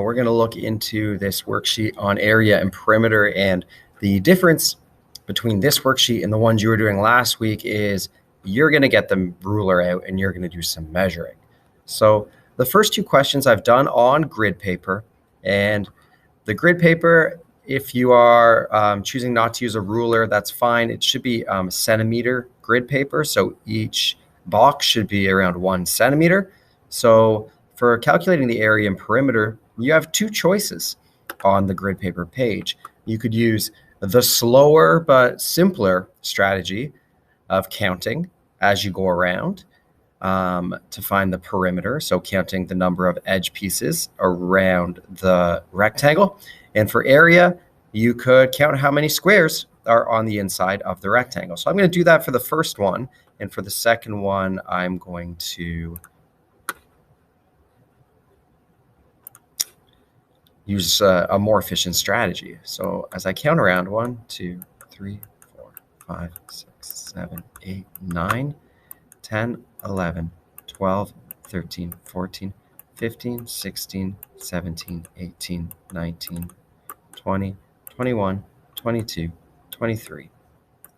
We're going to look into this worksheet on area and perimeter, and the difference between this worksheet and the ones you were doing last week is you're going to get the ruler out and you're going to do some measuring. So the first two questions I've done on grid paper, and the grid paper, if you are choosing not to use a ruler, that's fine. It should be centimeter grid paper, so each box should be around 1 centimeter. So for calculating the area and perimeter, you have two choices on the grid paper page. You could use the slower but simpler strategy of counting as you go around to find the perimeter, so counting the number of edge pieces around the rectangle. And for area, you could count how many squares are on the inside of the rectangle. So I'm going to do that for the first one, and for the second one, I'm going to use a more efficient strategy. So as I count around 1, 2, 3, 4, 5, 6, 7, 8, 9, 10, 11, 12, 13, 14, 15, 16, 17, 18, 19, 20, 21, 22, 23,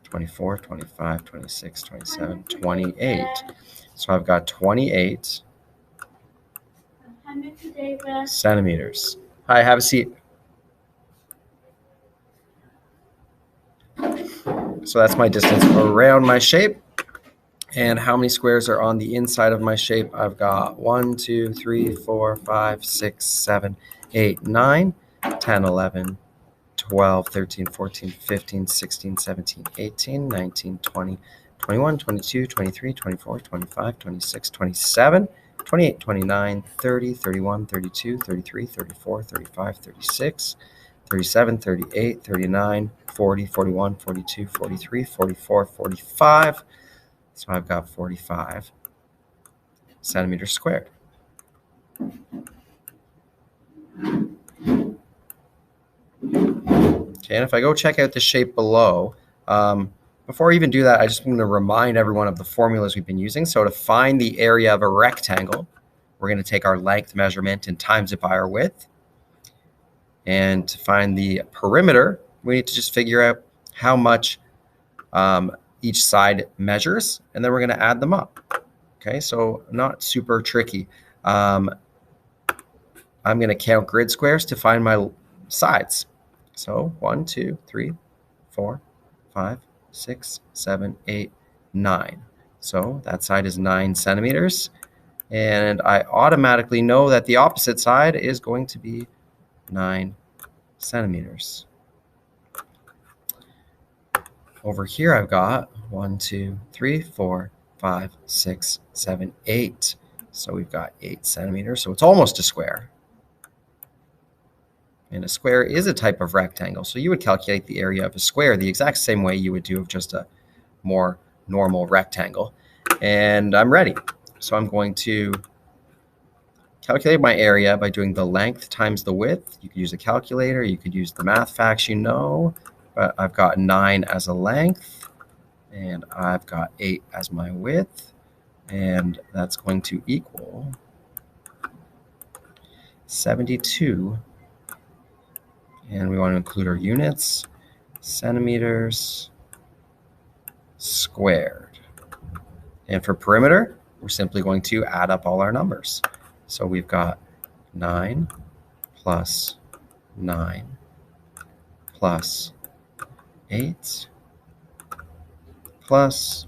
24, 25, 26, 27, 28. So I've got 28 centimeters. Hi, have a seat. So that's my distance around my shape. And how many squares are on the inside of my shape? I've got 1, 2, 3, 4, 5, 6, 7, 8, 9, 10, 11, 12, 13, 14, 15, 16, 17, 18, 19, 20, 21, 22, 23, 24, 25, 26, 27, 28, 29, 30, 31, 32, 33, 34, 35, 36, 37, 38, 39, 40, 41, 42, 43, 44, 45. So I've got 45 centimeters squared. Okay, and if I go check out the shape below, before I even do that, I just want to remind everyone of the formulas we've been using. So to find the area of a rectangle, we're going to take our length measurement and times it by our width. And to find the perimeter, we need to just figure out how much each side measures, and then we're going to add them up. Okay, so not super tricky. I'm going to count grid squares to find my sides. So 1, 2, 3, 4, 5, 6, 7, 8, 9. So that side is 9 centimeters. And I automatically know that the opposite side is going to be 9 centimeters. Over here I've got 1, 2, 3, 4, 5, 6, 7, 8. So we've got 8 centimeters. So it's almost a square. And a square is a type of rectangle. So you would calculate the area of a square the exact same way you would do of just a more normal rectangle. And I'm ready. So I'm going to calculate my area by doing the length times the width. You could use a calculator. You could use the math facts you know. But I've got 9 as a length, and I've got 8 as my width. And that's going to equal 72. And we want to include our units, centimeters squared. And for perimeter, we're simply going to add up all our numbers. So we've got 9 plus 9 plus 8 plus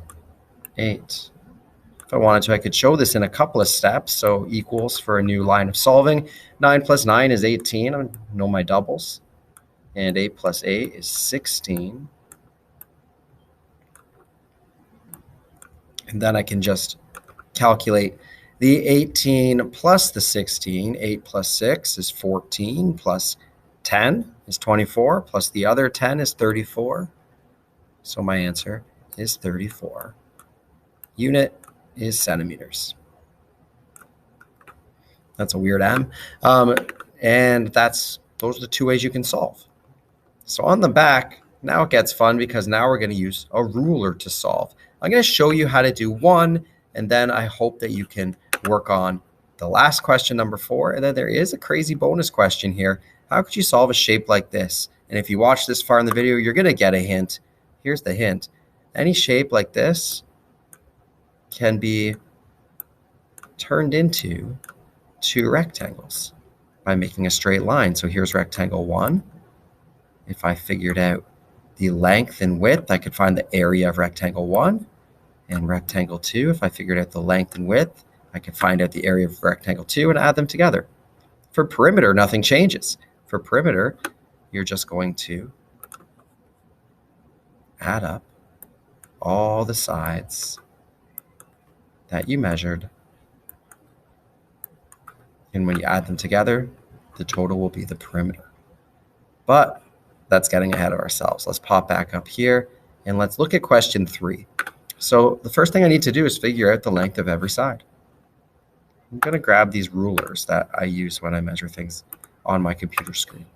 8. If I wanted to, I could show this in a couple of steps. So equals for a new line of solving. 9 plus 9 is 18. I know my doubles. And 8 plus 8 is 16. And then I can just calculate the 18 plus the 16. 8 plus 6 is 14, plus 10 is 24, plus the other 10 is 34. So my answer is 34. Unit is centimeters. That's a weird M. And those are the two ways you can solve. So on the back, now it gets fun because now we're going to use a ruler to solve. I'm going to show you how to do one, and then I hope that you can work on the last question, number 4, and then there is a crazy bonus question here. How could you solve a shape like this? And if you watch this far in the video, you're going to get a hint. Here's the hint. Any shape like this can be turned into 2 rectangles by making a straight line. So here's rectangle 1. If I figured out the length and width, I could find the area of rectangle 1. And rectangle 2, if I figured out the length and width, I could find out the area of rectangle 2 and add them together. For perimeter, nothing changes. For perimeter, you're just going to add up all the sides that you measured. And when you add them together, the total will be the perimeter. But that's getting ahead of ourselves. Let's pop back up here and let's look at question 3. So the first thing I need to do is figure out the length of every side. I'm going to grab these rulers that I use when I measure things on my computer screen.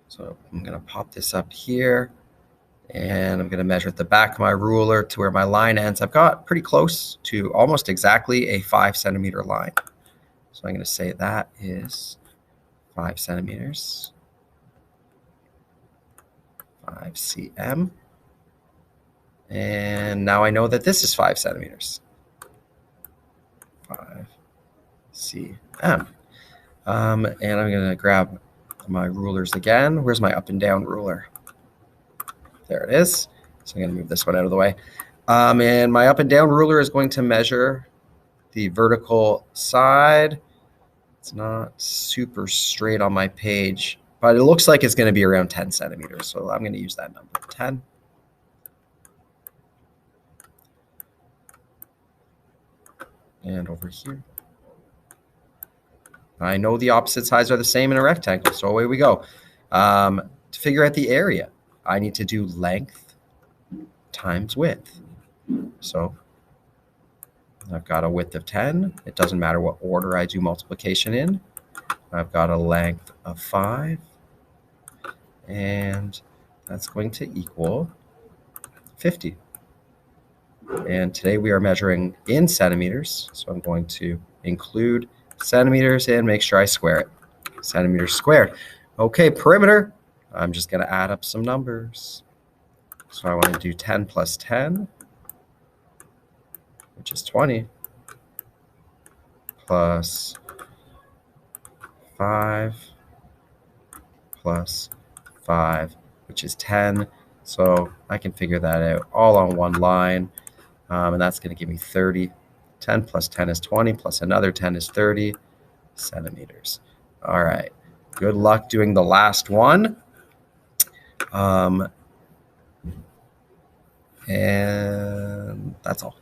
So I'm going to pop this up here, and I'm going to measure at the back of my ruler to where my line ends. I've got pretty close to almost exactly a 5 centimeter line. So I'm going to say that is 5 centimeters, 5 cm. And now I know that this is 5 centimeters, 5 cm. And I'm going to grab my rulers again. Where's my up and down ruler? There it is. So I'm going to move this one out of the way. And my up and down ruler is going to measure the vertical side. It's not super straight on my page, but it looks like it's going to be around 10 centimeters. So I'm going to use that number, 10. And over here. I know the opposite sides are the same in a rectangle, so away we go. To figure out the area, I need to do length times width. So I've got a width of 10. It doesn't matter what order I do multiplication in. I've got a length of 5. And that's going to equal 50. And today we are measuring in centimeters. So I'm going to include centimeters and make sure I square it. Centimeters squared. Okay, perimeter. I'm just going to add up some numbers. So I want to do 10 plus 10, which is 20, plus 5 plus 5, which is 10. So I can figure that out all on one line. And that's going to give me 30. 10 plus 10 is 20, plus another 10 is 30 centimeters. All right. Good luck doing the last one. And that's all.